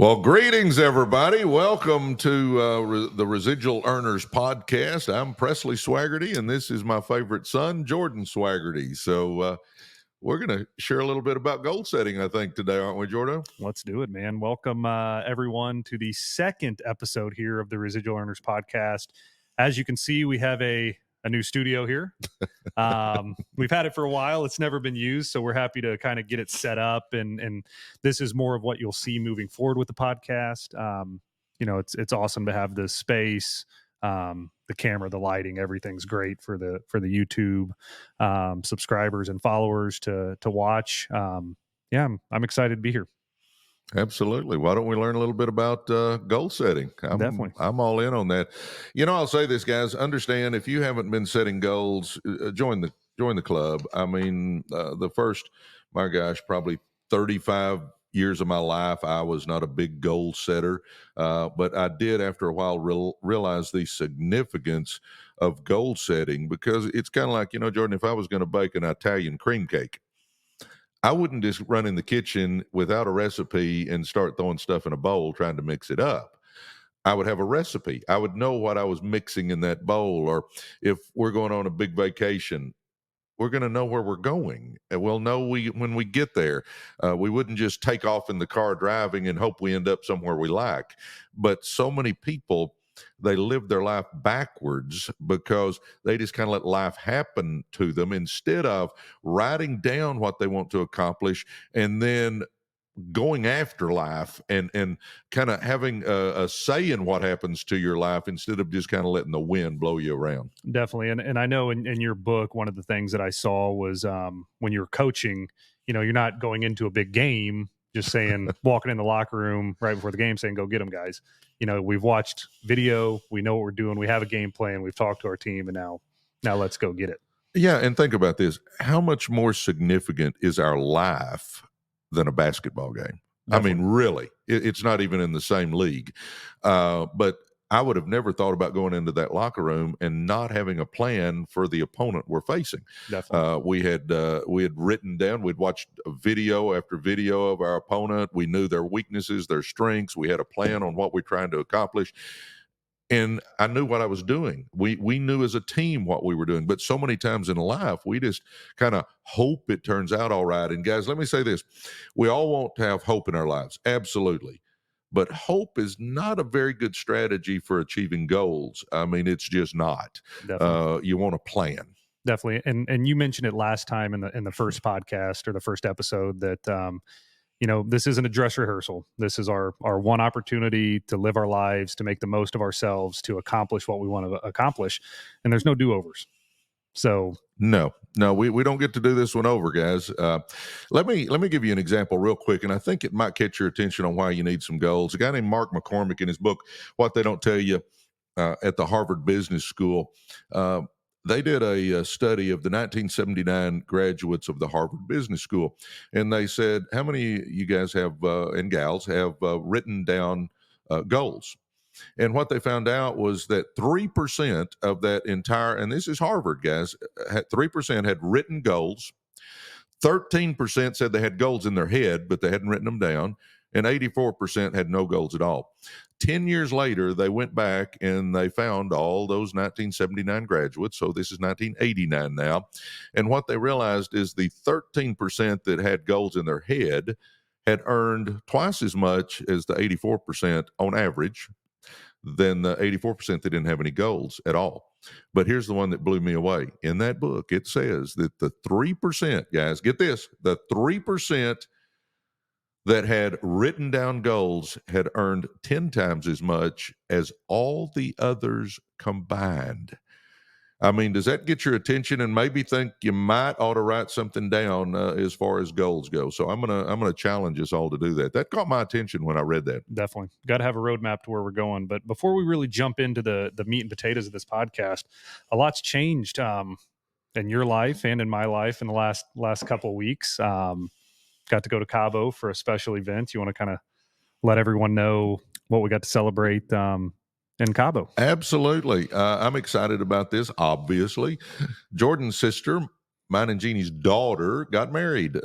Well, greetings, everybody. Welcome to the Residual Earners Podcast. I'm Presley Swaggerty, and this is my favorite son, Jordan Swaggerty. So we're going to share a little bit about goal setting, I think, today, aren't we, Jordan? Let's do it, man. Welcome, everyone, to the second episode here of the Residual Earners Podcast. As you can see, we have a new studio here. We've had it for a while. It's never been used, so we're happy to kind of get it set up. And this is more of what you'll see moving forward with the podcast. It's awesome to have the space, the camera, the lighting, everything's great for the YouTube subscribers and followers to watch. I'm excited to be here. Absolutely. Why don't we learn a little bit about goal setting? Definitely. I'm all in on that. I'll say this, guys. Understand, if you haven't been setting goals, join the club. I mean, probably 35 years of my life, I was not a big goal setter, but I did after a while realize the significance of goal setting, because it's kind of like, Jordan, if I was going to bake an Italian cream cake, I wouldn't just run in the kitchen without a recipe and start throwing stuff in a bowl trying to mix it up. I would have a recipe. I would know what I was mixing in that bowl. Or if we're going on a big vacation, we're going to know where we're going. And we'll know when we get there. We wouldn't just take off in the car driving and hope we end up somewhere we like. But so many people, they live their life backwards because they just kind of let life happen to them instead of writing down what they want to accomplish and then going after life and kind of having a say in what happens to your life instead of just kind of letting the wind blow you around. Definitely. And I know in your book, one of the things that I saw was when you're coaching, you're not going into a big game just saying, walking in the locker room right before the game saying, go get them, guys. We've watched video, we know what we're doing, we have a game plan, we've talked to our team, and now let's go get it. Yeah, and think about this. How much more significant is our life than a basketball game? Definitely. I mean, really, it's not even in the same league. But I would have never thought about going into that locker room and not having a plan for the opponent we're facing. Definitely. We had written down, we'd watched video after video of our opponent. We knew their weaknesses, their strengths. We had a plan on what we're trying to accomplish. And I knew what I was doing. We knew as a team what we were doing. But so many times in life, we just kind of hope it turns out all right. And guys, let me say this. We all want to have hope in our lives. Absolutely. But hope is not a very good strategy for achieving goals. I mean, it's just not. You want a plan. Definitely. And you mentioned it last time in the first podcast or the first episode that this isn't a dress rehearsal. This is our one opportunity to live our lives, to make the most of ourselves, to accomplish what we want to accomplish. And there's no do-overs. So no, we don't get to do this one over, guys. Let me give you an example real quick, and I think it might catch your attention on why you need some goals. A guy named Mark McCormick, in his book, What They Don't Tell You, at the Harvard Business School, they did a study of the 1979 graduates of the Harvard Business School, and they said, how many of you guys have and gals have written down goals? And what they found out was that 3% of that entire, and this is Harvard, guys, 3% had written goals. 13% said they had goals in their head, but they hadn't written them down. And 84% had no goals at all. 10 years later, they went back and they found all those 1979 graduates. So this is 1989 now. And what they realized is the 13% that had goals in their head had earned twice as much as the 84% on average than the 84% that didn't have any goals at all. But here's the one that blew me away. In that book, it says that the 3%, guys, get this, the 3% that had written down goals had earned 10 times as much as all the others combined. I mean, does that get your attention and maybe think you might ought to write something down as far as goals go? So I'm gonna challenge us all to do that. That caught my attention when I read that. Definitely got to have a roadmap to where we're going. But before we really jump into the meat and potatoes of this podcast, a lot's changed in your life and in my life in the last couple of weeks. Got to go to Cabo for a special event. You want to kind of let everyone know what we got to celebrate in Cabo? Absolutely. I'm excited about this, obviously. Jordan's sister, mine and Jeannie's daughter got married.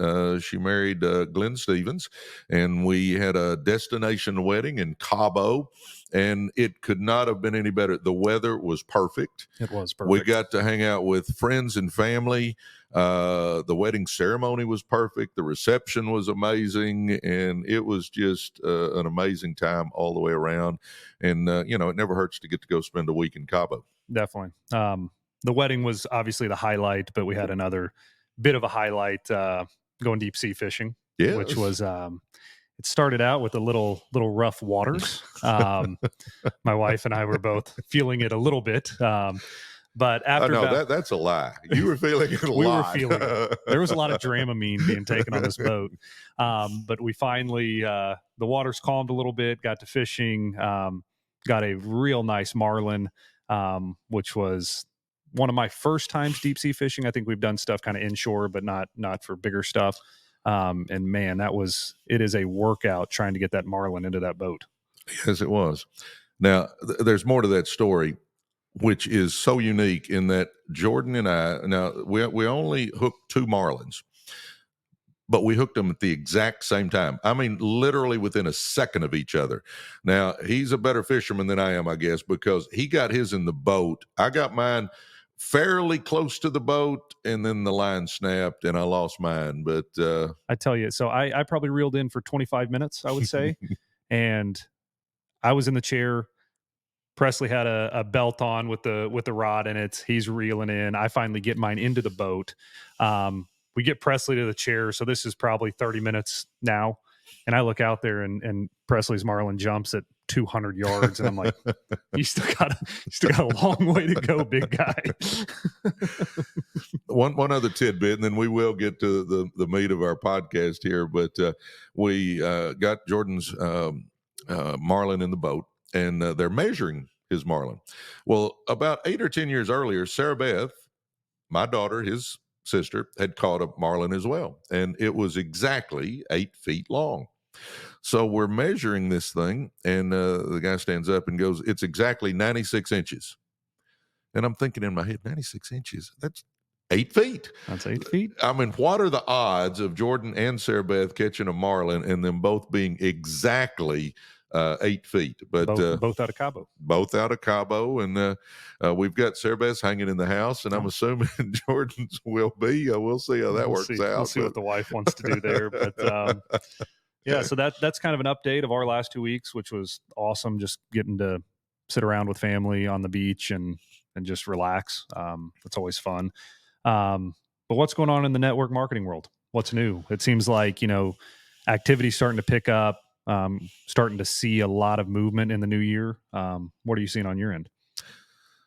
She married Glenn Stevens, and we had a destination wedding in Cabo, and it could not have been any better. The weather was perfect. It was perfect. We got to hang out with friends and family. The wedding ceremony was perfect. The reception was amazing, and it was just an amazing time all the way around. And it never hurts to get to go spend a week in Cabo. Definitely. The wedding was obviously the highlight, but we had another bit of a highlight going deep sea fishing, which was it started out with a little rough waters. My wife and I were both feeling it a little bit. But after that's a lie. You were feeling it a lot. We were feeling it. There was a lot of Dramamine being taken on this boat. But we finally, the waters calmed a little bit, got to fishing, got a real nice marlin, which was one of my first times deep sea fishing. I think we've done stuff kind of inshore, but not for bigger stuff. And man, it is a workout trying to get that marlin into that boat. Yes, it was. Now, there's more to that story, which is so unique in that Jordan and I, now we only hooked 2 marlins, but we hooked them at the exact same time. I mean, literally within a second of each other. Now, he's a better fisherman than I am, I guess, because he got his in the boat. I got mine fairly close to the boat, and then the line snapped and I lost mine. But I tell you, so I probably reeled in for 25 minutes, I would say. And I was in the chair. Presley had a belt on with the rod in it. He's reeling in. I finally get mine into the boat. We get Presley to the chair. So this is probably 30 minutes now. And I look out there and Presley's marlin jumps at 200 yards. And I'm like, you still got a long way to go, big guy. One other tidbit, and then we will get to the meat of our podcast here. But we got Jordan's marlin in the boat, and they're measuring his marlin. Well, about 8 or 10 years earlier, Sarah Beth, my daughter, his sister, had caught a marlin as well, and it was exactly 8 feet long. So we're measuring this thing, and the guy stands up and goes, "It's exactly 96 inches." And I'm thinking in my head, 96 inches? That's 8 feet. That's 8 feet. I mean, what are the odds of Jordan and Sarah Beth catching a marlin and them both being exactly 8 feet? But both out of Cabo. Both out of Cabo, and we've got Sarah Beth's hanging in the house, and I'm assuming Jordan's will be. We'll see how that works out. We'll see what the wife wants to do there. But yeah, so that's kind of an update of our last 2 weeks, which was awesome. Just getting to sit around with family on the beach and just relax. It's always fun. But what's going on in the network marketing world? What's new? It seems like, activity's starting to pick up, starting to see a lot of movement in the new year. What are you seeing on your end?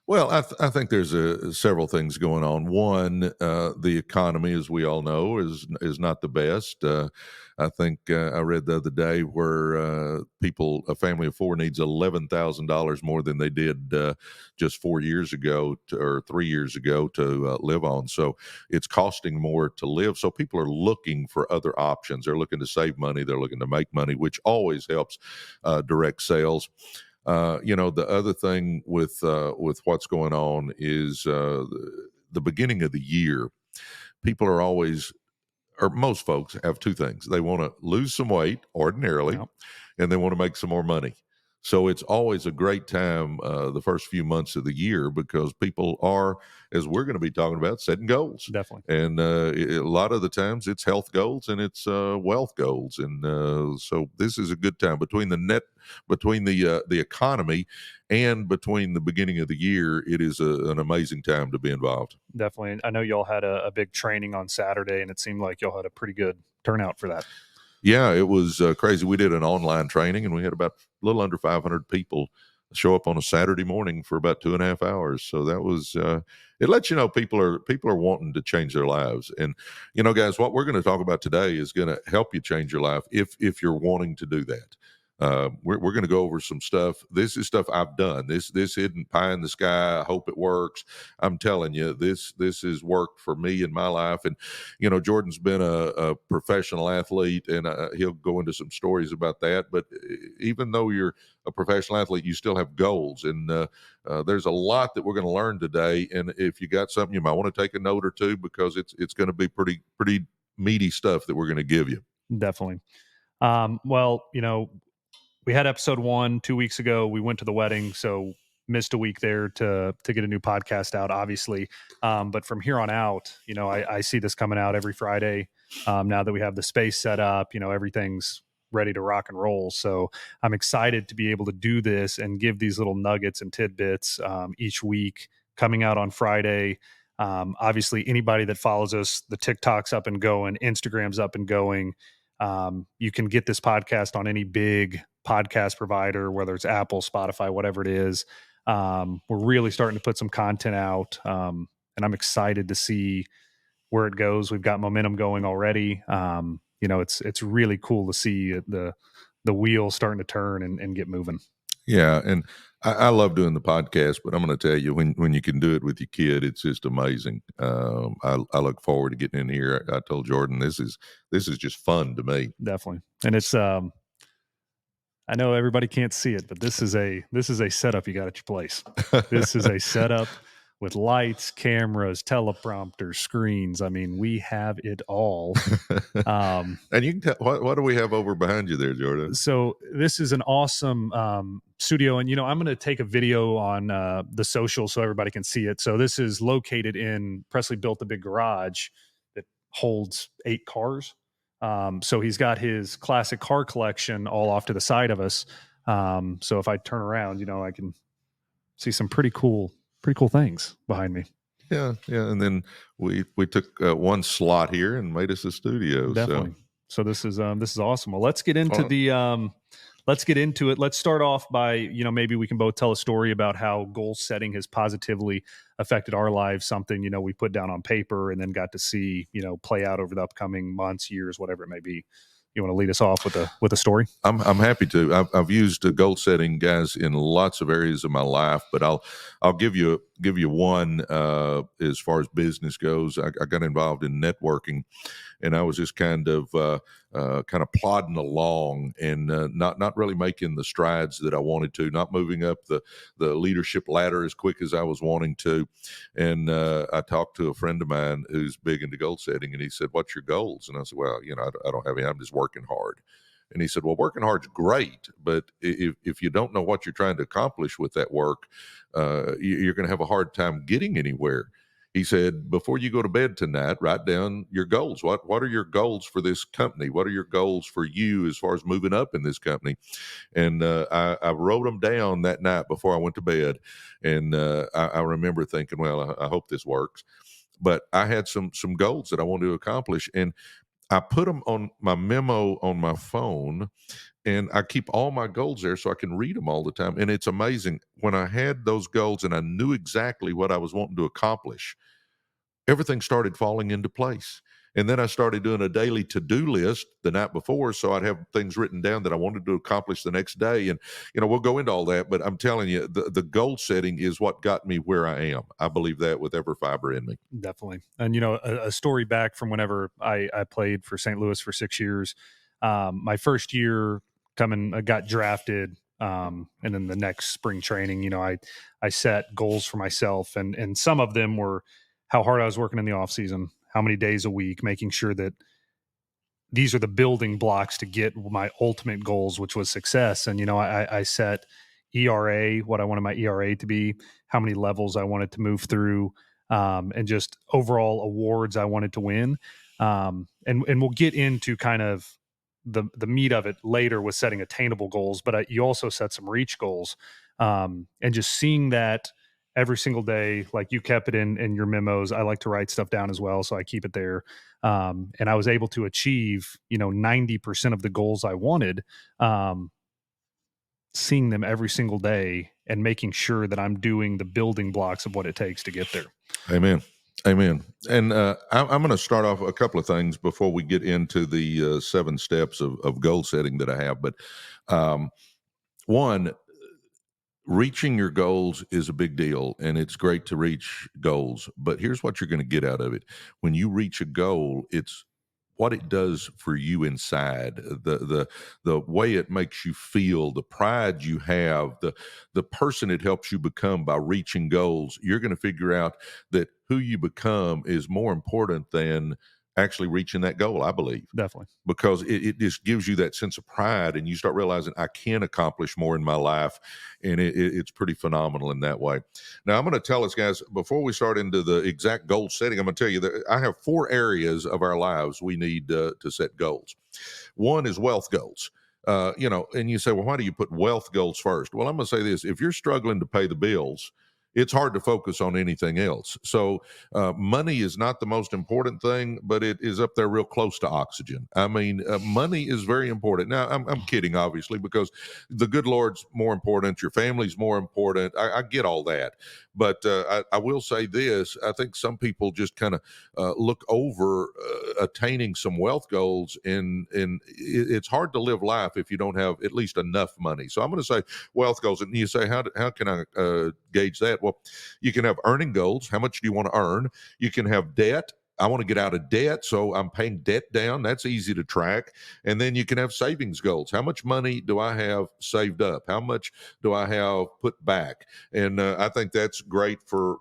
Well, I think there's several things going on. One, the economy, as we all know, is not the best. I think I read the other day where a family of 4 needs $11,000 more than they did just 4 years ago or 3 years ago to live on. So it's costing more to live. So people are looking for other options. They're looking to save money. They're looking to make money, which always helps direct sales. The other thing with what's going on is the beginning of the year. People are always, or most folks have 2 things. They want to lose some weight ordinarily, and they want to make some more money. So it's always a great time the first few months of the year because people are, as we're going to be talking about, setting goals. Definitely. And a lot of the times it's health goals and it's wealth goals. And so this is a good time between the economy and between the beginning of the year. It is an amazing time to be involved. Definitely. I know y'all had a big training on Saturday, and it seemed like y'all had a pretty good turnout for that. Yeah, it was crazy. We did an online training, and we had about a little under 500 people show up on a Saturday morning for about 2.5 hours. So that was it lets you know people are wanting to change their lives. And guys, what we're going to talk about today is going to help you change your life if you're wanting to do that. We're going to go over some stuff. This is stuff I've done. This isn't pie in the sky. I hope it works. I'm telling you, this has worked for me in my life. And Jordan's been a professional athlete, and he'll go into some stories about that. But even though you're a professional athlete, you still have goals, and there's a lot that we're going to learn today. And if you got something, you might want to take a note or two, because it's going to be pretty meaty stuff that we're going to give you. Definitely. Well, we had episode 1 2 weeks ago. We went to the wedding, so missed a week there to get a new podcast out, obviously. But from here on out, I see this coming out every Friday. Now that we have the space set up, everything's ready to rock and roll. So I'm excited to be able to do this and give these little nuggets and tidbits each week, coming out on Friday. Obviously, anybody that follows us, the TikTok's up and going, Instagram's up and going. You can get this podcast on any big podcast provider, whether it's Apple, Spotify, whatever it is. We're really starting to put some content out, and I'm excited to see where it goes. We've got momentum going already. It's really cool to see the wheel starting to turn and get moving. Yeah, and I love doing the podcast, but I'm going to tell you, when you can do it with your kid, it's just amazing. I look forward to getting in here. I told Jordan this is just fun to me. Definitely, and it's I know everybody can't see it, but this is a setup you got at your place. This is a setup with lights, cameras, teleprompters, screens. I mean, we have it all. And you can tell, what do we have over behind you there, Jordan? So this is an awesome studio, and I'm going to take a video on the social so everybody can see it. So this is located in Presley built a big garage that holds 8 cars. So he's got his classic car collection all off to the side of us. So if I turn around, I can see some pretty cool things behind me. Yeah. And then we took one slot here and made us a studio. Definitely. So this is awesome. Well, let's get into let's get into it. Let's start off by, maybe we can both tell a story about how goal setting has positively affected our lives, something, we put down on paper and then got to see, play out over the upcoming months, years, whatever it may be. You want to lead us off with a story? I'm happy to. I've used goal setting, guys, in lots of areas of my life, but I'll give you one as far as business goes. I got involved in networking, and I was just kind of plodding along and not really making the strides that I wanted to, not moving up the leadership ladder as quick as I was wanting to. And I talked to a friend of mine who's big into goal setting, and he said, "What's your goals?" And I said, "Well, I don't have any. I'm just working hard." And he said, "Well, working hard's great, but if you don't know what you're trying to accomplish with that work, you're going to have a hard time getting anywhere." He said, "Before you go to bed tonight, write down your goals. What are your goals for this company? What are your goals for you as far as moving up in this company?" And I wrote them down that night before I went to bed. And I remember thinking, well, I hope this works. But I had some goals that I wanted to accomplish, and I put them on my memo on my phone, and I keep all my goals there so I can read them all the time. And it's amazing, when I had those goals and I knew exactly what I was wanting to accomplish, everything started falling into place. And then I started doing a daily to-do list the night before, so I'd have things written down that I wanted to accomplish the next day. And we'll go into all that, but I'm telling you, the goal setting is what got me where I am. I believe that with every fiber in me. Definitely. And a story back from whenever I played for St. Louis for 6 years. My first year I got drafted, and then the next spring training, I set goals for myself, and some of them were how hard I was working in the off season, how many days a week, making sure that these are the building blocks to get my ultimate goals, which was success. And I set ERA, what I wanted my ERA to be, how many levels I wanted to move through, and just overall awards I wanted to win. And we'll get into kind of the meat of it later with setting attainable goals, but you also set some reach goals, and just seeing that every single day, like you kept it in your memos. I like to write stuff down as well, so I keep it there. And I was able to achieve 90% of the goals I wanted, seeing them every single day and making sure that I'm doing the building blocks of what it takes to get there. Amen. Amen. And I'm going to start off a couple of things before we get into the 7 steps of goal setting that I have. But um, one, reaching your goals is a big deal, and it's great to reach goals. But here's what you're going to get out of it: when you reach a goal, it's what it does for you inside, the way it makes you feel, the pride you have, the person it helps you become by reaching goals. You're going to figure out that who you become is more important than actually reaching that goal, I believe, Definitely. because it just gives you that sense of pride, and you start realizing I can accomplish more in my life, and it's pretty phenomenal in that way. Now, I'm going to tell us, guys, before we start into the exact goal setting, I'm going to tell you that I have 4 areas of our lives we need to set goals. One is wealth goals. And you say, well, why do you put wealth goals first? Well, I'm going to say this: if you're struggling to pay the bills, it's hard to focus on anything else. So, money is not the most important thing, but it is up there real close to oxygen. I mean, money is very important. Now, I'm kidding, obviously, because the good Lord's more important. Your family's more important. I get all that. But I will say this: I think some people just kind of look over attaining some wealth goals, and it's hard to live life if you don't have at least enough money. So I'm going to say wealth goals, and you say, how can I gauge that? Well, you can have earning goals. How much do you want to earn? You can have debt. I want to get out of debt, so I'm paying debt down. That's easy to track. And then you can have savings goals. How much money do I have saved up? How much do I have put back? And I think that's great for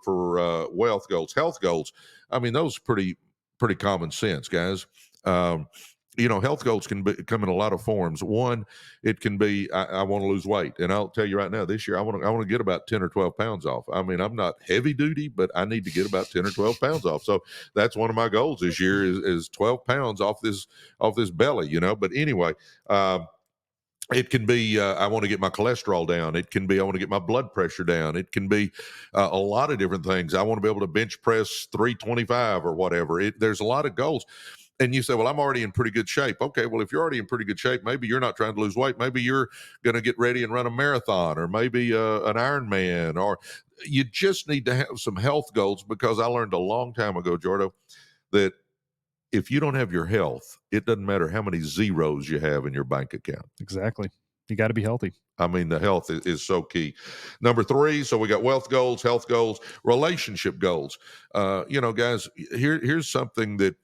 wealth goals. Health goals, I mean, those are pretty common sense, guys. Health goals can come in a lot of forms. One, it can be I want to lose weight, and I'll tell you right now, this year I want to get about 10 or 12 pounds off. I mean, I'm not heavy duty, but I need to get about 10 or 12 pounds off. So that's one of my goals this year is 12 pounds off this belly. But anyway. It can be I want to get my cholesterol down. It can be I want to get my blood pressure down. It can be a lot of different things. I want to be able to bench press 325 or whatever. There's a lot of goals. And you say, well, I'm already in pretty good shape. Okay, well, if you're already in pretty good shape, maybe you're not trying to lose weight. Maybe you're going to get ready and run a marathon, or maybe an Ironman, or you just need to have some health goals, because I learned a long time ago, Jordo, that if you don't have your health, it doesn't matter how many zeros you have in your bank account. Exactly. You got to be healthy. I mean, the health is so key. Number 3, so we got wealth goals, health goals, relationship goals. Guys, here's something that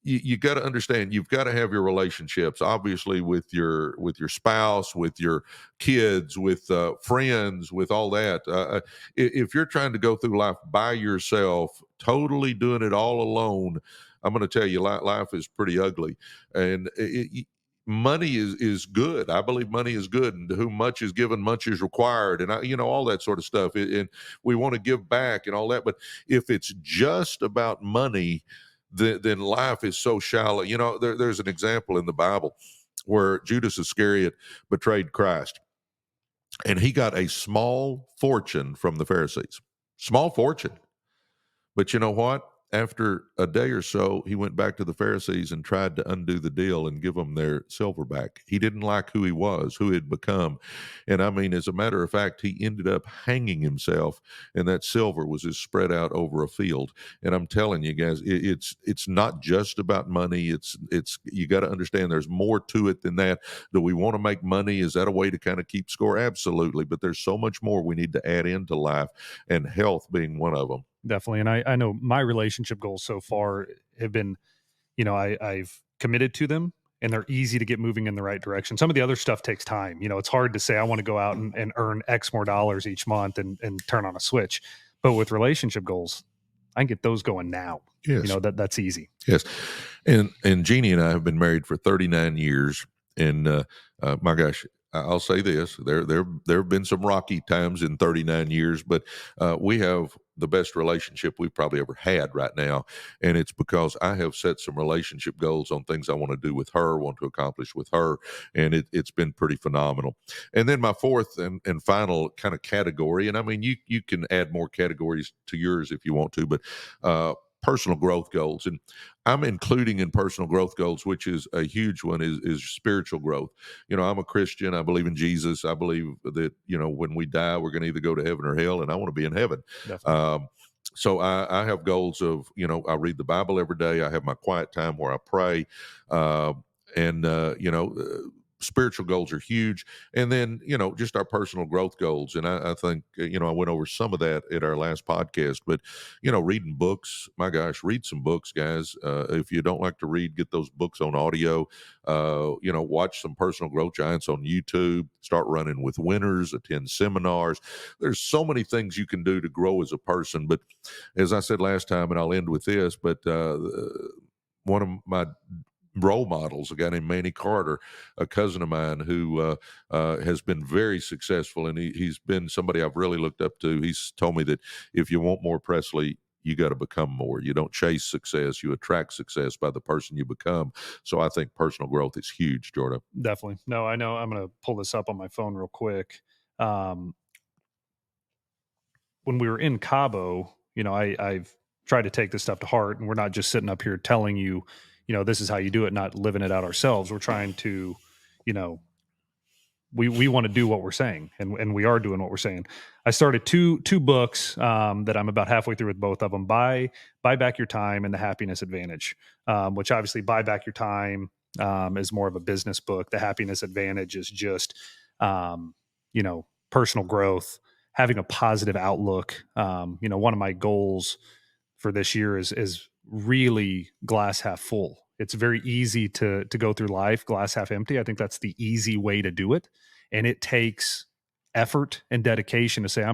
you got to understand. You've got to have your relationships, obviously, with your spouse, with your kids, with friends, with all that. If you're trying to go through life by yourself, totally doing it all alone, I'm going to tell you, life is pretty ugly. And money is good. I believe money is good, and to whom much is given, much is required, and all that sort of stuff. And we want to give back and all that. But if it's just about money, then life is so shallow. There's an example in the Bible where Judas Iscariot betrayed Christ, and he got a small fortune from the Pharisees. Small fortune. But you know what? After a day or so, he went back to the Pharisees and tried to undo the deal and give them their silver back. He didn't like who he was, who he had become. And I mean, as a matter of fact, he ended up hanging himself, and that silver was just spread out over a field. And I'm telling you guys, it's not just about money. It's you got to understand there's more to it than that. Do we want to make money? Is that a way to kind of keep score? Absolutely. But there's so much more we need to add into life, and health being one of them. Definitely. And I know my relationship goals so far have been, I've committed to them, and they're easy to get moving in the right direction. Some of the other stuff takes time. It's hard to say I want to go out and earn X more dollars each month and turn on a switch. But with relationship goals, I can get those going now. Yes. That's easy. Yes. And Jeannie and I have been married for 39 years. And my gosh, I'll say this: there have been some rocky times in 39 years, but we have the best relationship we've probably ever had right now, and it's because I have set some relationship goals on things I want to do with her, want to accomplish with her, and it's been pretty phenomenal. And then my fourth and final kind of category, and I mean, you can add more categories to yours if you want to, but personal growth goals. And I'm including in personal growth goals, which is a huge one, is spiritual growth. I'm a Christian. I believe in Jesus. I believe that, when we die, we're going to either go to heaven or hell, and I want to be in heaven. So I have goals of, I read the Bible every day. I have my quiet time where I pray. Uh, and, spiritual goals are huge. And then, just our personal growth goals. And I think, I went over some of that at our last podcast, but, reading books, my gosh, read some books, guys. If you don't like to read, get those books on audio. Watch some personal growth giants on YouTube, start running with winners, attend seminars. There's so many things you can do to grow as a person. But as I said last time, and I'll end with this, but one of my role models, a guy named Manny Carter, a cousin of mine who has been very successful, and he's been somebody I've really looked up to. He's told me that if you want more, Presley, you got to become more. You don't chase success, you attract success by the person you become. So I think personal growth is huge, Jordan. Definitely. No, I know. I'm going to pull this up on my phone real quick. When we were in Cabo, I've tried to take this stuff to heart, and we're not just sitting up here telling you, this is how you do it, not living it out ourselves. We're trying to, we want to do what we're saying, and we are doing what we're saying. I started two books that I'm about halfway through with both of them. Buy Back Your Time and The Happiness Advantage, which obviously Buy Back Your Time is more of a business book. The Happiness Advantage is just, personal growth, having a positive outlook. One of my goals for this year is really glass half full. It's very easy to go through life glass half empty. I think that's the easy way to do it, and it takes effort and dedication to say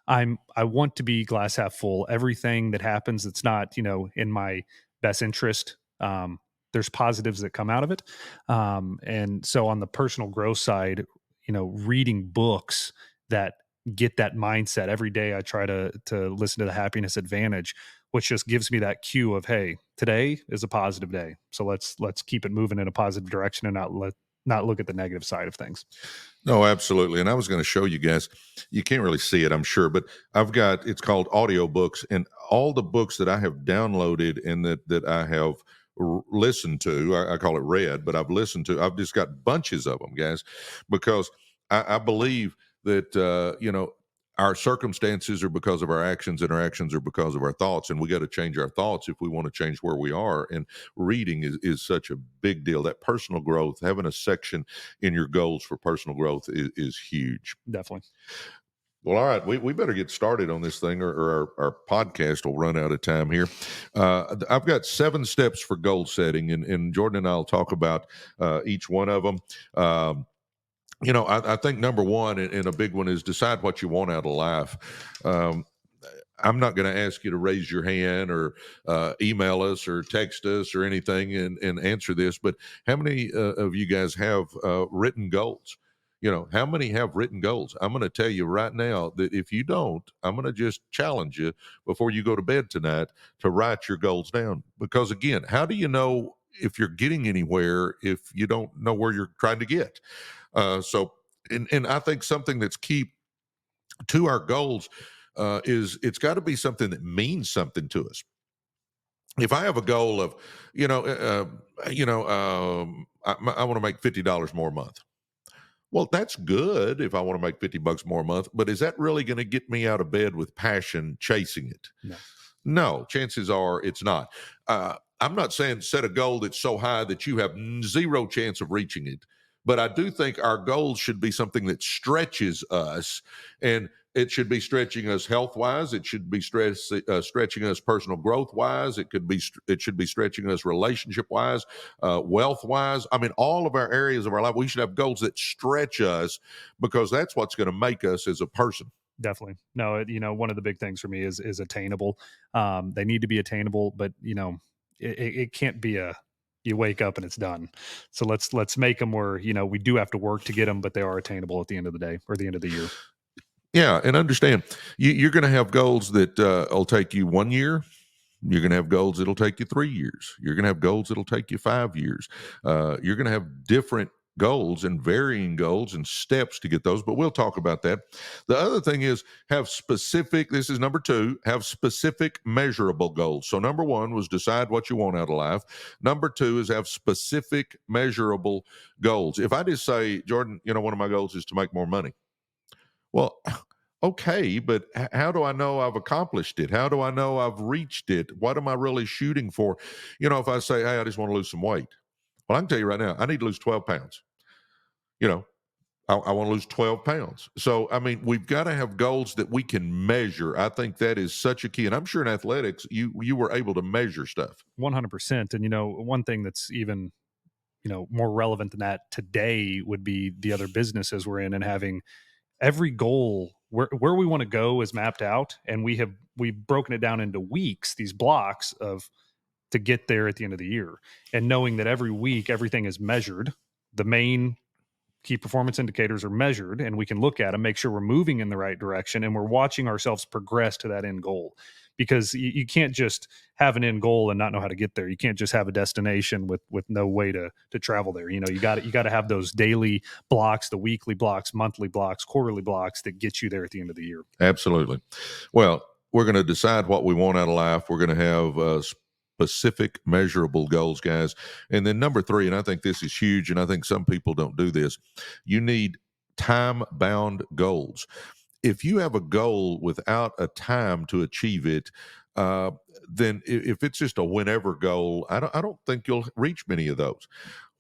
I want to be glass half full. Everything that happens that's not in my best interest, there's positives that come out of it. And so on the personal growth side, reading books that get that mindset every day. I try to listen to The Happiness Advantage, which just gives me that cue of, hey, today is a positive day, so let's keep it moving in a positive direction and not look at the negative side of things. No, absolutely. And I was going to show you guys, you can't really see it, I'm sure, but it's called audiobooks, and all the books that I have downloaded and that I have listened to, I call it read, but I've listened to, I've just got bunches of them, guys, because I believe that, our circumstances are because of our actions, and our actions are because of our thoughts. And we got to change our thoughts if we want to change where we are. And reading is such a big deal. That personal growth, having a section in your goals for personal growth is huge. Definitely. Well, all right, we better get started on this thing, or our podcast will run out of time here. I've got 7 steps for goal setting, and Jordan and I will talk about each one of them. I think number one, and a big one, is decide what you want out of life. I'm not going to ask you to raise your hand or email us or text us or anything and answer this, but how many of you guys have written goals? How many have written goals? I'm going to tell you right now that if you don't, I'm going to just challenge you before you go to bed tonight to write your goals down. Because again, how do you know if you're getting anywhere if you don't know where you're trying to get? And I think something that's key to our goals is it's got to be something that means something to us. If I have a goal of, I want to make $50 more a month. Well, that's good if I want to make $50 more a month, but is that really going to get me out of bed with passion chasing it? No, chances are it's not. I'm not saying set a goal that's so high that you have zero chance of reaching it, but I do think our goals should be something that stretches us, and it should be stretching us health wise. It should be stretching us personal growth wise. It should be stretching us relationship wise, wealth wise. I mean, all of our areas of our life, we should have goals that stretch us, because that's what's going to make us as a person. Definitely. No, one of the big things for me is attainable. They need to be attainable, but it can't be you wake up and it's done. So let's make them where, we do have to work to get them, but they are attainable at the end of the day or the end of the year. Yeah. And understand, you're going to have goals that will take you 1 year. You're going to have goals that'll take you 3 years. You're going to have goals that'll take you 5 years. You're going to have different goals and varying goals and steps to get those, but we'll talk about that. The other thing is this is number 2, have specific measurable goals. So number 1 was decide what you want out of life. Number 2 is have specific measurable goals. If I just say, Jordan, one of my goals is to make more money. Well, okay, but how do I know I've accomplished it? How do I know I've reached it? What am I really shooting for? If I say, hey, I just want to lose some weight. Well, I can tell you right now, I need to lose 12 pounds. You know, I want to lose 12 pounds. So, I mean, we've got to have goals that we can measure. I think that is such a key. And I'm sure in athletics, you were able to measure stuff. 100%. And, one thing that's even, more relevant than that today would be the other businesses we're in, and having every goal where we want to go is mapped out, and we've broken it down into weeks, these blocks of to get there at the end of the year, and knowing that every week everything is measured. The main key performance indicators are measured, and we can look at them, make sure we're moving in the right direction, and we're watching ourselves progress to that end goal. Because you can't just have an end goal and not know how to get there. You can't just have a destination with no way to travel there. You got to have those daily blocks, the weekly blocks, monthly blocks, quarterly blocks that get you there at the end of the year. Absolutely. Well, we're going to decide what we want out of life. We're going to have specific, measurable goals, guys. And then number 3, and I think this is huge, and I think some people don't do this, you need time-bound goals. If you have a goal without a time to achieve it, then if it's just a whenever goal, I don't think you'll reach many of those.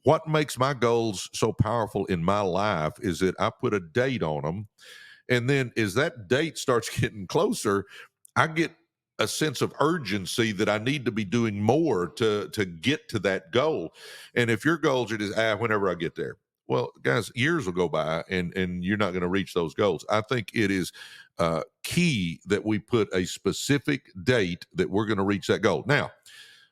What makes my goals so powerful in my life is that I put a date on them. And then as that date starts getting closer, I get a sense of urgency that I need to be doing more to get to that goal. And if your goals are just whenever I get there, well, guys, years will go by and you're not going to reach those goals. I think it is key that we put a specific date that we're going to reach that goal. Now,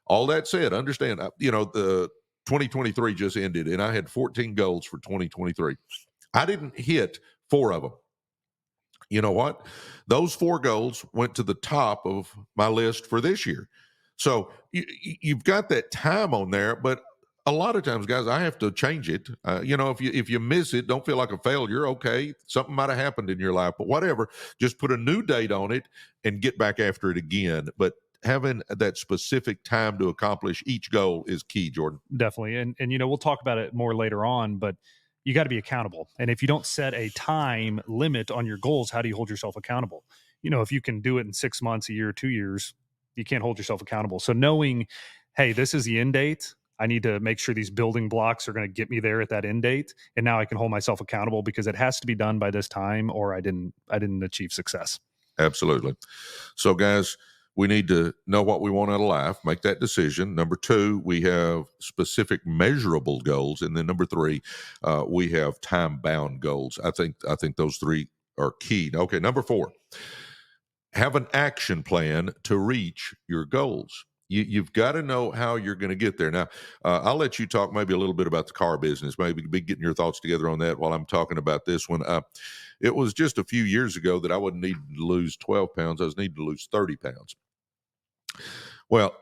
all that said, understand, the 2023 just ended and I had 14 goals for 2023. I didn't hit 4 of them. You know what? Those 4 goals went to the top of my list for this year. So you've got that time on there, but a lot of times, guys, I have to change it. If you miss it, don't feel like a failure. Okay, something might have happened in your life, but whatever. Just put a new date on it and get back after it again. But having that specific time to accomplish each goal is key, Jordan. Definitely. And we'll talk about it more later on, but you got to be accountable. And if you don't set a time limit on your goals, how do you hold yourself accountable? If you can do it in 6 months, a year, 2 years, you can't hold yourself accountable. So knowing, hey, this is the end date. I need to make sure these building blocks are going to get me there at that end date. And now I can hold myself accountable because it has to be done by this time or I didn't achieve success. Absolutely. So, guys, we need to know what we want out of life, make that decision. Number 2, we have specific measurable goals. And then number 3, we have time-bound goals. I think those 3 are key. Okay, number 4, have an action plan to reach your goals. You've got to know how you're going to get there. Now, I'll let you talk maybe a little bit about the car business, maybe be getting your thoughts together on that while I'm talking about this one. It was just a few years ago that I wasn't needing to lose 12 pounds. I was needing to lose 30 pounds. Well,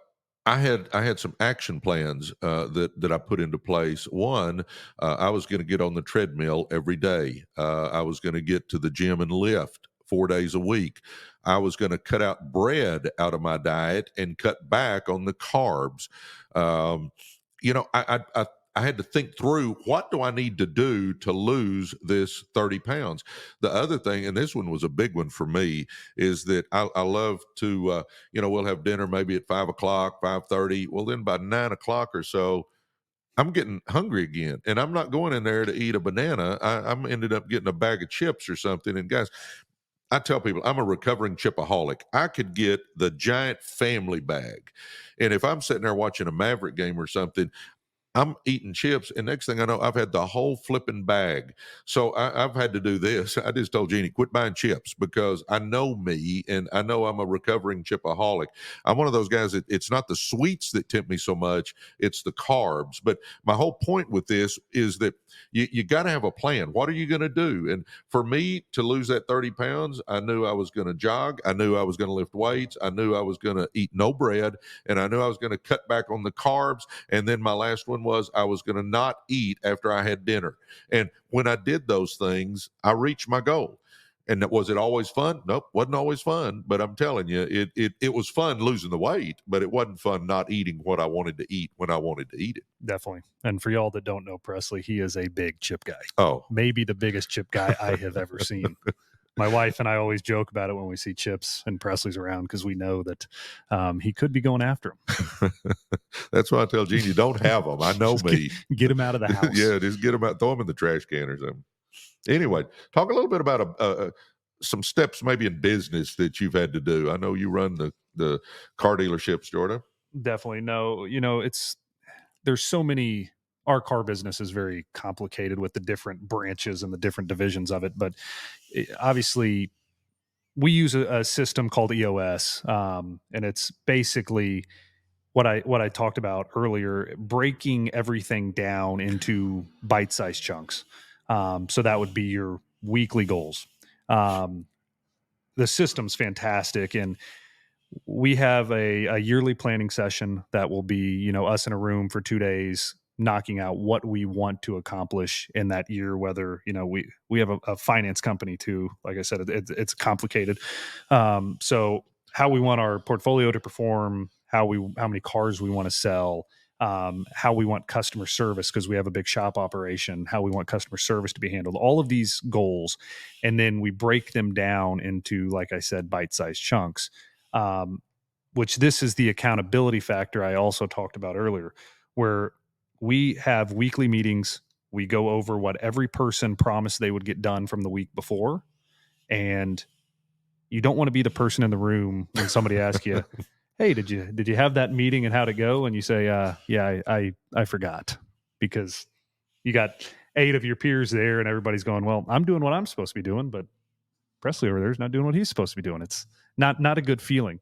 I had some action plans that I put into place. One, I was going to get on the treadmill every day. I was going to get to the gym and lift 4 days a week. I was going to cut out bread out of my diet and cut back on the carbs. Um, I had to think through, what do I need to do to lose this 30 pounds? The other thing, and this one was a big one for me, is that I love to, we'll have dinner maybe at 5:00, 5:30. Well, then by 9:00 or so, I'm getting hungry again, and I'm not going in there to eat a banana. I'm ended up getting a bag of chips or something. And guys, I tell people I'm a recovering chipaholic. I could get the giant family bag. And if I'm sitting there watching a Maverick game or something, I'm eating chips, and next thing I know, I've had the whole flipping bag. So I've had to do this. I just told Jeannie, quit buying chips, because I know me, and I know I'm a recovering chipaholic. I'm one of those guys that it's not the sweets that tempt me so much, it's the carbs. But my whole point with this is that you got to have a plan. What are you going to do? And for me to lose that 30 pounds, I knew I was going to jog. I knew I was going to lift weights. I knew I was going to eat no bread, and I knew I was going to cut back on the carbs. And then my last one was I was going to not eat after I had dinner. And when I did those things, I reached my goal. And was it always fun? Nope, wasn't always fun. But I'm telling you, it was fun losing the weight, but it wasn't fun not eating what I wanted to eat when I wanted to eat it. Definitely. And for y'all that don't know Presley, he is a big chip guy. Oh, Maybe the biggest chip guy I have ever seen. My wife and I always joke about it when we see Chips and Presley's around, because we know that he could be going after him. That's why I tell Gene, you don't have them. I know me. Get him out of the house. Yeah, just get them out, throw them in the trash can or something. Anyway, talk a little bit about some steps maybe in business that you've had to do. I know you run the car dealerships, Jordan. Definitely. No, there's so many. Our car business is very complicated with the different branches and the different divisions of it, but obviously we use a system called EOS, and it's basically what I talked about earlier, breaking everything down into bite-sized chunks. So that would be your weekly goals. The system's fantastic, and we have a yearly planning session that will be, us in a room for 2 days, knocking out what we want to accomplish in that year. Whether, we have a finance company too. Like I said, it's complicated. So how we want our portfolio to perform, how many cars we want to sell, how we want customer service, because we have a big shop operation, how we want customer service to be handled, all of these goals. And then we break them down into, like I said, bite-sized chunks. Which this is the accountability factor I also talked about earlier, where we have weekly meetings. We go over what every person promised they would get done from the week before. And you don't want to be the person in the room when somebody asks you, hey, did you have that meeting and how'd it go? And you say, yeah, I forgot, because you got 8 of your peers there and everybody's going, well, I'm doing what I'm supposed to be doing, but Presley over there is not doing what he's supposed to be doing. It's not a good feeling.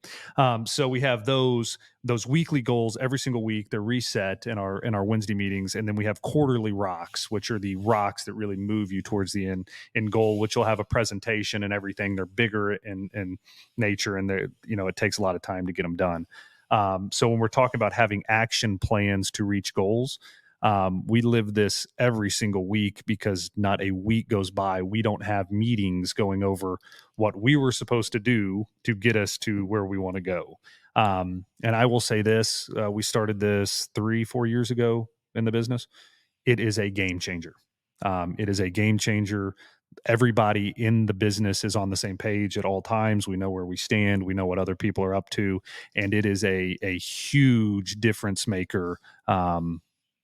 So we have those weekly goals every single week. They're reset in our Wednesday meetings, and then we have quarterly rocks, which are the rocks that really move you towards the end goal. Which will have a presentation and everything. They're bigger in nature, and it takes a lot of time to get them done. So when we're talking about having action plans to reach goals, we live this every single week, because not a week goes by we don't have meetings going over what we were supposed to do to get us to where we want to go. And I will say this, we started this 3-4 years ago in the business. It is a game changer. It is a game changer. Everybody in the business is on the same page at all times. We know where we stand. We know what other people are up to. And it is a huge difference maker,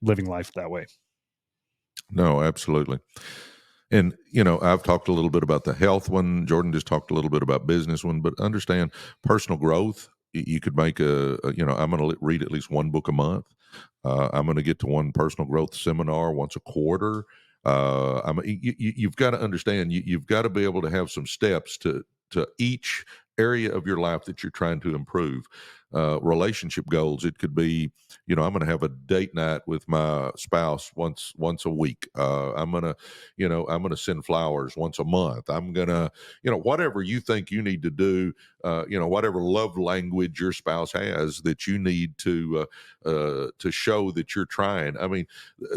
living life that way. No, absolutely. And, I've talked a little bit about the health one. Jordan just talked a little bit about business one, but understand personal growth. You could make I'm going to read at least one book a month. I'm going to get to one personal growth seminar once a quarter. You've got to understand, you've got to be able to have some steps to each area of your life that you're trying to improve. Relationship goals, it could be, I'm going to have a date night with my spouse once a week. I'm going to send flowers once a month. I'm going to, whatever you think you need to do, whatever love language your spouse has that you need to show that you're trying. I mean,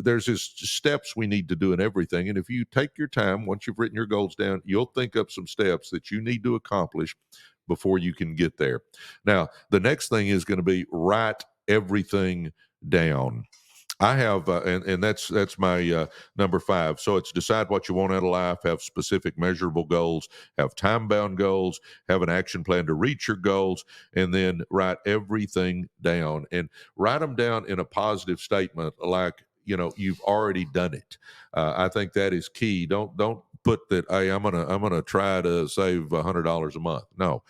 there's just steps we need to do in everything. And if you take your time, once you've written your goals down, you'll think up some steps that you need to accomplish before you can get there. Now, the next thing is going to be write everything down. I have, and that's my number 5. So it's decide what you want out of life, have specific measurable goals, have time-bound goals, have an action plan to reach your goals, and then write everything down. And write them down in a positive statement, like, you've already done it. I think that is key. Don't put that, hey, I'm gonna try to save $100 a month. No,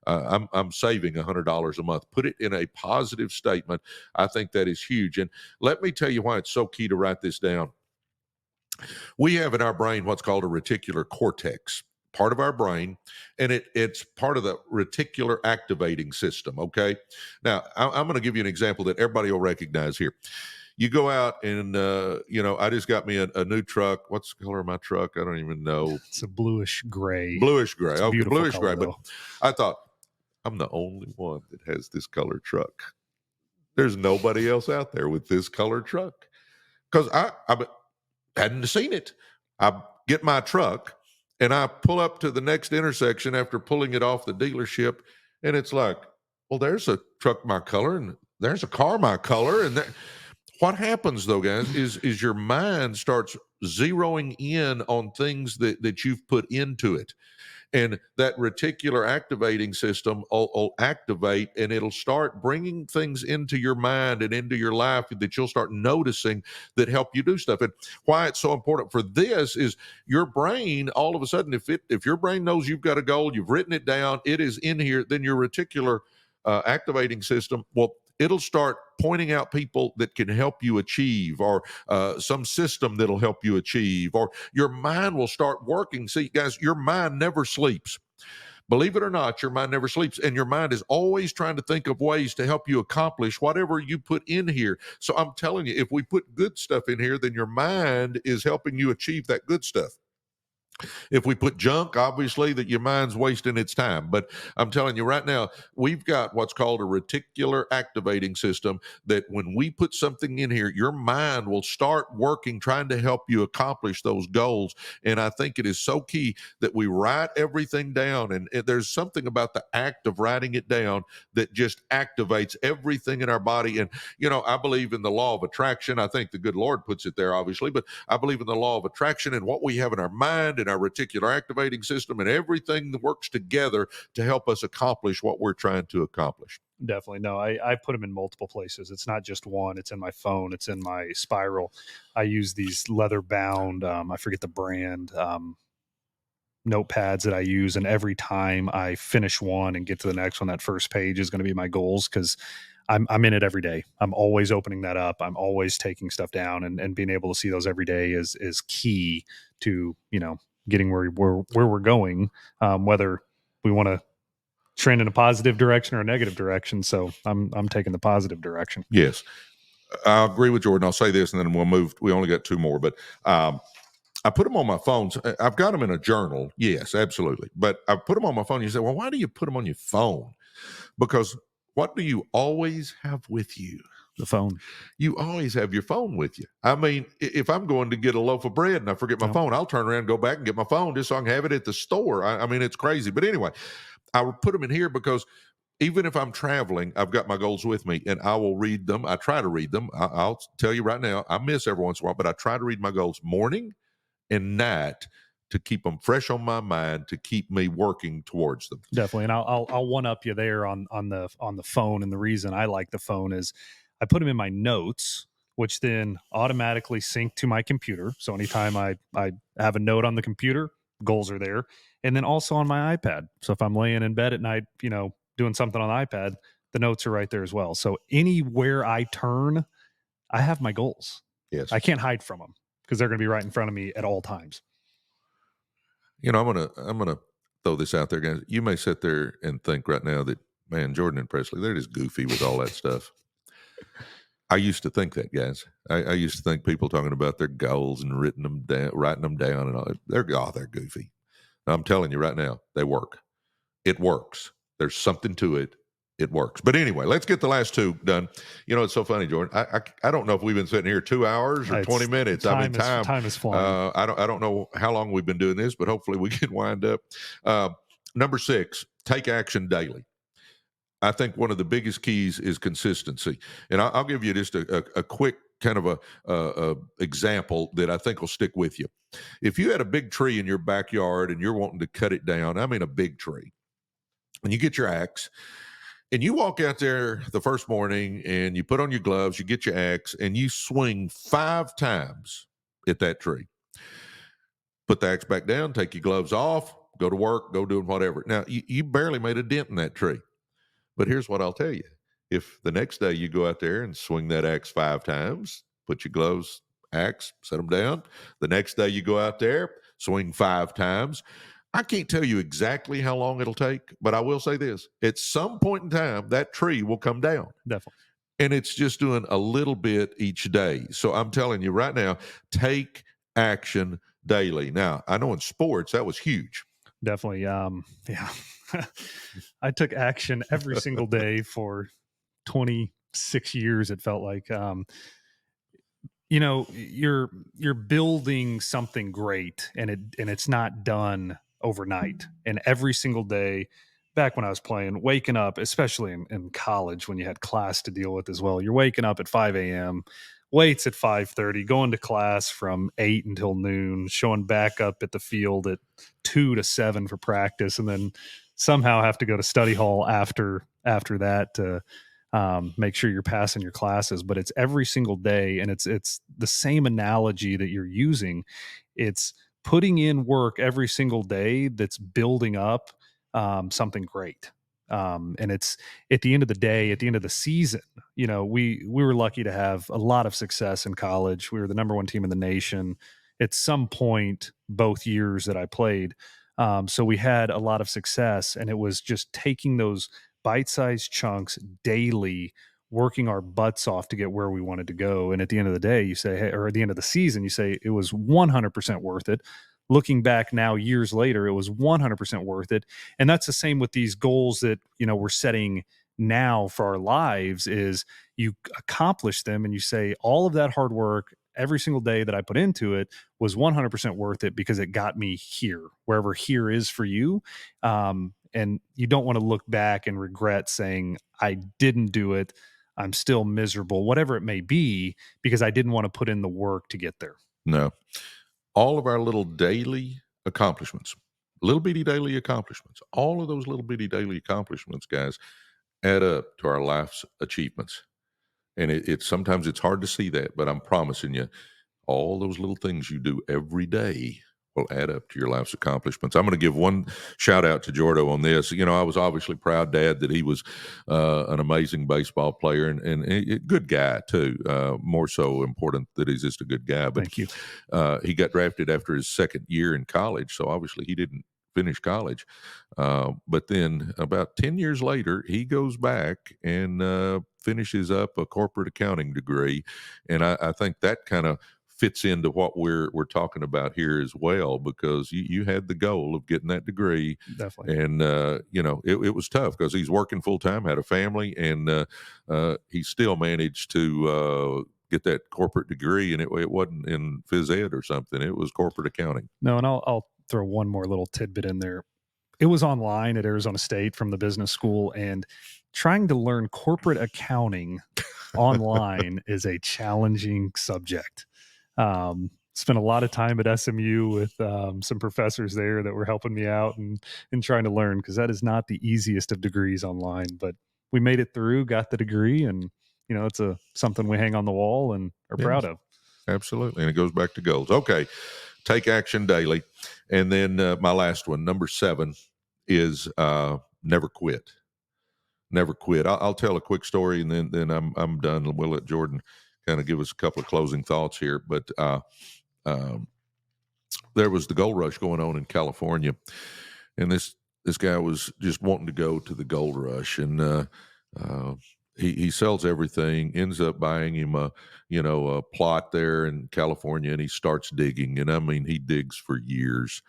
I'm saving $100 a month. Put it in a positive statement. I think that is huge. And let me tell you why it's so key to write this down. We have in our brain what's called a reticular cortex, part of our brain, and it's part of the reticular activating system. Okay, now I'm going to give you an example that everybody will recognize here. You go out and, I just got me a new truck. What's the color of my truck? I don't even know. It's a bluish gray. Bluish gray. It's Okay, bluish color, gray. though. But I thought, I'm the only one that has this color truck. There's nobody else out there with this color truck. Because I hadn't seen it. I get my truck and I pull up to the next intersection after pulling it off the dealership. And it's like, well, there's a truck my color and there's a car my color. And what happens though, guys, is your mind starts zeroing in on things that you've put into it. And that reticular activating system will activate, and it'll start bringing things into your mind and into your life that you'll start noticing that help you do stuff. And why it's so important for this is your brain, all of a sudden, if your brain knows you've got a goal, you've written it down, it is in here, then your reticular activating system, well, it'll start pointing out people that can help you achieve, or some system that'll help you achieve, or your mind will start working. See, guys, your mind never sleeps. Believe it or not, your mind never sleeps, and your mind is always trying to think of ways to help you accomplish whatever you put in here. So I'm telling you, if we put good stuff in here, then your mind is helping you achieve that good stuff. If we put junk, obviously that your mind's wasting its time. But I'm telling you right now, we've got what's called a reticular activating system, that when we put something in here, your mind will start working, trying to help you accomplish those goals. And I think it is so key that we write everything down. And there's something about the act of writing it down that just activates everything in our body. And, I believe in the law of attraction. I think the good Lord puts it there, obviously, but I believe in the law of attraction and what we have in our mind and our reticular activating system, and everything that works together to help us accomplish what we're trying to accomplish. Definitely. No, I put them in multiple places. It's not just one. It's in my phone. It's in my spiral. I use these leather bound, I forget the brand, notepads that I use. And every time I finish one and get to the next one, that first page is going to be my goals, because I'm in it every day. I'm always opening that up. I'm always taking stuff down, and being able to see those every day is key to, getting where we're going, whether we want to trend in a positive direction or a negative direction. So I'm taking the positive direction. Yes, I agree with Jordan. I'll say this, and then we'll move. We only got two more, but I put them on my phone. I've got them in a journal. Yes, absolutely. But I put them on my phone. You say, well, why do you put them on your phone? Because what do you always have with you? The phone. You always have your phone with you. I mean, if I'm going to get a loaf of bread and I forget my phone, I'll turn around and go back and get my phone just so I can have it at the store. I mean, it's crazy. But anyway, I would put them in here because even if I'm traveling, I've got my goals with me, and I will read them. I try to read them. I'll tell you right now, I miss every once in a while, but I try to read my goals morning and night to keep them fresh on my mind, to keep me working towards them. Definitely. And I'll one up you there on the phone. And the reason I like the phone is I put them in my notes, which then automatically sync to my computer. So anytime I have a note on the computer, goals are there. And then also on my iPad. So if I'm laying in bed at night, doing something on the iPad, the notes are right there as well. So anywhere I turn, I have my goals. Yes. I can't hide from them, because they're going to be right in front of me at all times. I'm gonna throw this out there, guys. You may sit there and think right now that, man, Jordan and Presley, they're just goofy with all that stuff. I used to think that, guys. I used to think people talking about their goals and writing them down, and all, they're goofy. I'm telling you right now, they work. It works. There's something to it. It works. But anyway, let's get the last two done. It's so funny, Jordan. I don't know if we've been sitting here 2 hours or 20 minutes. Time is flying. I don't know how long we've been doing this, but hopefully we can wind up. Number 6, take action daily. I think one of the biggest keys is consistency, and I'll give you just a quick kind of a example that I think will stick with you. If you had a big tree in your backyard and you're wanting to cut it down, I mean a big tree, and you get your axe and you walk out there the first morning and you put on your gloves, you get your axe, and you swing 5 times at that tree. Put the axe back down, take your gloves off, go to work, go doing whatever. Now, you barely made a dent in that tree. But here's what I'll tell you. If the next day you go out there and swing that axe 5 times, put your gloves, axe, set them down. The next day you go out there, swing 5 times. I can't tell you exactly how long it'll take, but I will say this. At some point in time, that tree will come down. Definitely. And it's just doing a little bit each day. So I'm telling you right now, take action daily. Now, I know in sports, that was huge. Definitely. Yeah. I took action every single day for 26 years. It felt like, you're building something great, and it's not done overnight. And every single day, back when I was playing, waking up, especially in college when you had class to deal with as well, you're waking up at 5 a.m., weights at 5:30, going to class from 8 until noon, showing back up at the field at 2 to 7 for practice, and then somehow have to go to study hall after that to make sure you're passing your classes. But it's every single day, and it's the same analogy that you're using. It's putting in work every single day that's building up something great. And it's at the end of the day, at the end of the season, we were lucky to have a lot of success in college. We were the number one team in the nation at some point both years that I played. So we had a lot of success, and it was just taking those bite-sized chunks daily, working our butts off to get where we wanted to go. And at the end of the day, you say, hey, or at the end of the season, you say it was 100% worth it. Looking back now, years later, it was 100% worth it. And that's the same with these goals that, we're setting now for our lives. Is you accomplish them and you say all of that hard work every single day that I put into it was 100% worth it because it got me here, wherever here is for you. And you don't want to look back and regret saying, I didn't do it. I'm still miserable, whatever it may be, because I didn't want to put in the work to get there. No. All of our little daily accomplishments, little bitty daily accomplishments, all of those little bitty daily accomplishments, guys, add up to our life's achievements. And it's sometimes it's hard to see that, but I'm promising you, all those little things you do every day will add up to your life's accomplishments. I'm going to give one shout out to Jordo on this. I was obviously proud, Dad, that he was an amazing baseball player and a good guy too. More so important that he's just a good guy. But Thank you. He got drafted after his second year in college, so obviously he didn't finish college. But then about 10 years later, he goes back and finishes up a corporate accounting degree. And I think that kind of fits into what we're talking about here as well, because you had the goal of getting that degree. Definitely. And it was tough because he's working full time, had a family, and he still managed to get that corporate degree, and it wasn't in phys ed or something. It was corporate accounting. No, and I'll throw one more little tidbit in there. It was online at Arizona State from the business school, and trying to learn corporate accounting online is a challenging subject. Spent a lot of time at SMU with some professors there that were helping me out and trying to learn, because that is not the easiest of degrees online. But we made it through, got the degree, and it's something we hang on the wall and are proud of. Absolutely, and it goes back to goals. Okay, take action daily, and then my last one, number 7, is never quit. Never quit. I'll tell a quick story, and then I'm done. We'll let Jordan kind of give us a couple of closing thoughts here. But there was the gold rush going on in California, and this guy was just wanting to go to the gold rush, and he sells everything, ends up buying him a plot there in California, and he starts digging, and I mean he digs for years.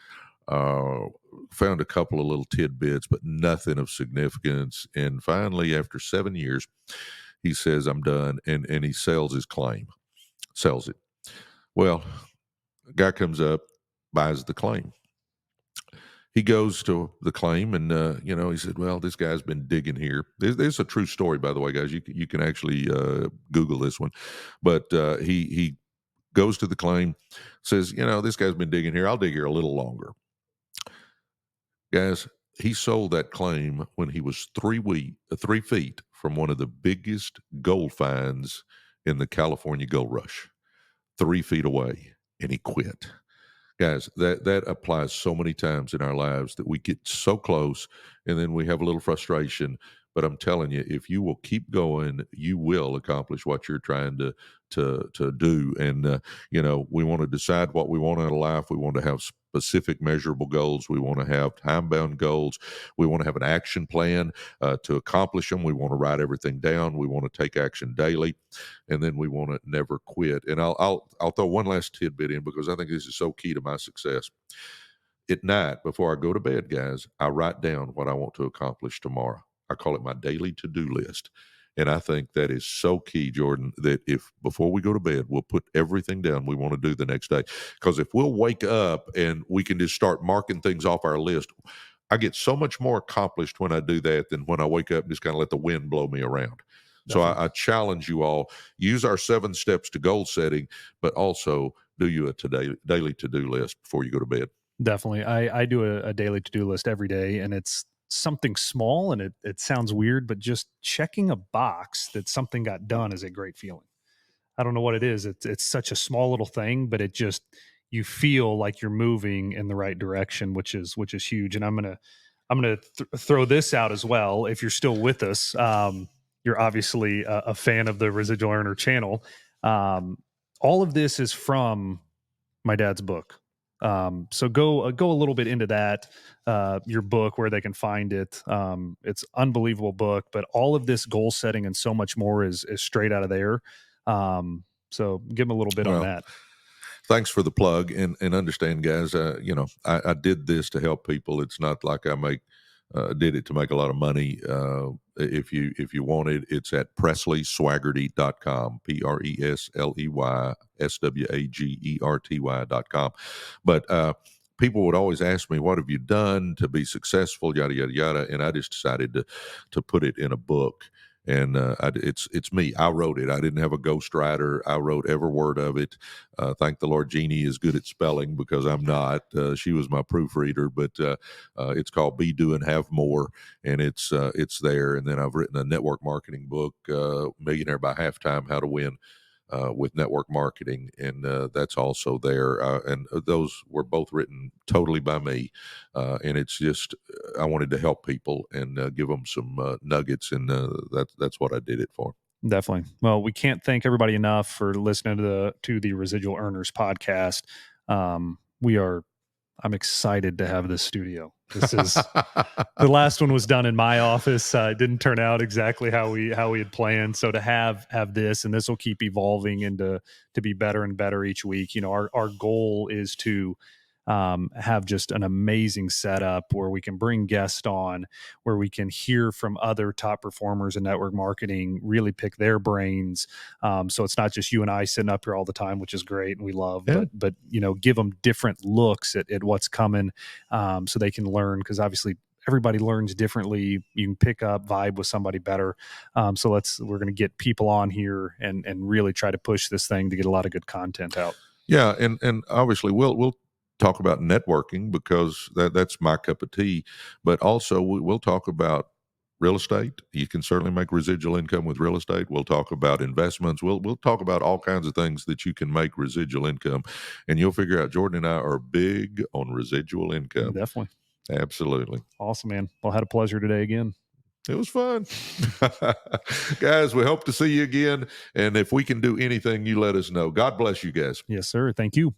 Found a couple of little tidbits, but nothing of significance. And finally, after 7 years, he says, I'm done. And he sells his claim, sells it. Well, a guy comes up, buys the claim. He goes to the claim and, he said, well, this guy's been digging here. This is a true story, by the way, guys. You can actually Google this one. But he goes to the claim, says, this guy's been digging here. I'll dig here a little longer. Guys, he sold that claim when he was 3 feet from one of the biggest gold finds in the California gold rush. 3 feet away, and he quit. Guys, that applies so many times in our lives that we get so close, and then we have a little frustration. But I'm telling you, if you will keep going, you will accomplish what you're trying to do. And we want to decide what we want out of life. We want to have specific measurable goals. We want to have time-bound goals. We want to have an action plan to accomplish them. We want to write everything down. We want to take action daily, and then we want to never quit. And I'll throw one last tidbit in, because I think this is so key to my success. At night, before I go to bed, guys, I write down what I want to accomplish tomorrow. I call it my daily to-do list. And I think that is so key, Jordan, that if before we go to bed, we'll put everything down we want to do the next day. Because if we'll wake up and we can just start marking things off our list, I get so much more accomplished when I do that than when I wake up and just kind of let the wind blow me around. So I challenge you all, use our 7 steps to goal setting, but also do you a daily to-do list before you go to bed. Definitely. I do a daily to-do list every day, and it's something small, and it sounds weird, but just checking a box that something got done is a great feeling. I don't know what it is. It's such a small little thing, but it just, you feel like you're moving in the right direction, which is huge. And I'm gonna throw this out as well. If you're still with us, you're obviously a fan of the Residual Earner channel. All of this is from my dad's book. So go a little bit into that, your book, where they can find it. It's unbelievable book, but all of this goal setting and so much more is straight out of there. So give them a little bit on Well, that. thanks for the plug, and understand, guys. I did this to help people. It's not like I did it to make a lot of money. If you want it, it's at PresleySwaggerty.com, PresleySwaggerty.com. But people would always ask me, "What have you done to be successful?" Yada yada yada, and I just decided to put it in a book. And it's me. I wrote it. I didn't have a ghostwriter. I wrote every word of it. Thank the Lord, Jeannie is good at spelling because I'm not. She was my proofreader, but it's called Be Do and Have More, and it's there. And then I've written a network marketing book, Millionaire by Halftime: How to Win with Network Marketing, and that's also there. And those were both written totally by me, and it's just I wanted to help people and give them some nuggets, and that's what I did it for. Definitely. Well, we can't thank everybody enough for listening to the Residual Earners podcast. I'm excited to have this studio. This is the last one was done in my office. It didn't turn out exactly how we had planned. So to have this, and this will keep evolving into to be better and better each week. You know, our goal is to have just an amazing setup where we can bring guests on, where we can hear from other top performers in network marketing, really pick their brains. So it's not just you and I sitting up here all the time, which is great and we love, Yeah. but you know, give them different looks at what's coming, so they can learn, because obviously everybody learns differently. You can pick up vibe with somebody better. So we're going to get people on here and really try to push this thing to get a lot of good content out. Yeah, and obviously we'll talk about networking because that's my cup of tea, but also we'll talk about real estate. You can certainly make residual income with real estate. We'll talk about investments. We'll talk about all kinds of things that you can make residual income, and you'll figure out Jordan and I are big on residual income. Definitely. Absolutely. Awesome, man. Well, had a pleasure today again. It was fun. Guys, we hope to see you again. And if we can do anything, you let us know. God bless you guys. Yes, sir. Thank you.